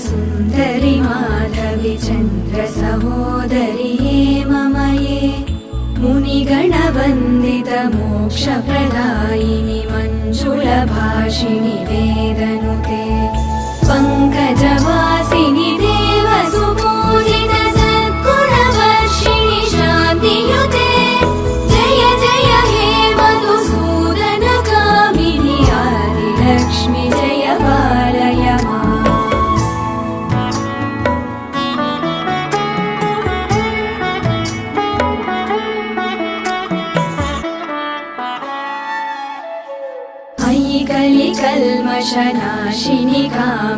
सुन्दरि माधवि चन्द्र सहोदरि हेममये मुनिगणवन्दित मोक्षप्रदायिनि मञ्जुलभाषिणि वेदनुते पङ्कजवासिनि देवसुपूजित सद्गुणवर्षिणि शान्तियुते जय जय हे मधुसूदन कामिनि आदिलक्ष्मि जय पालय माम्। अयि कलिकल्मषनाशिनि कामिनि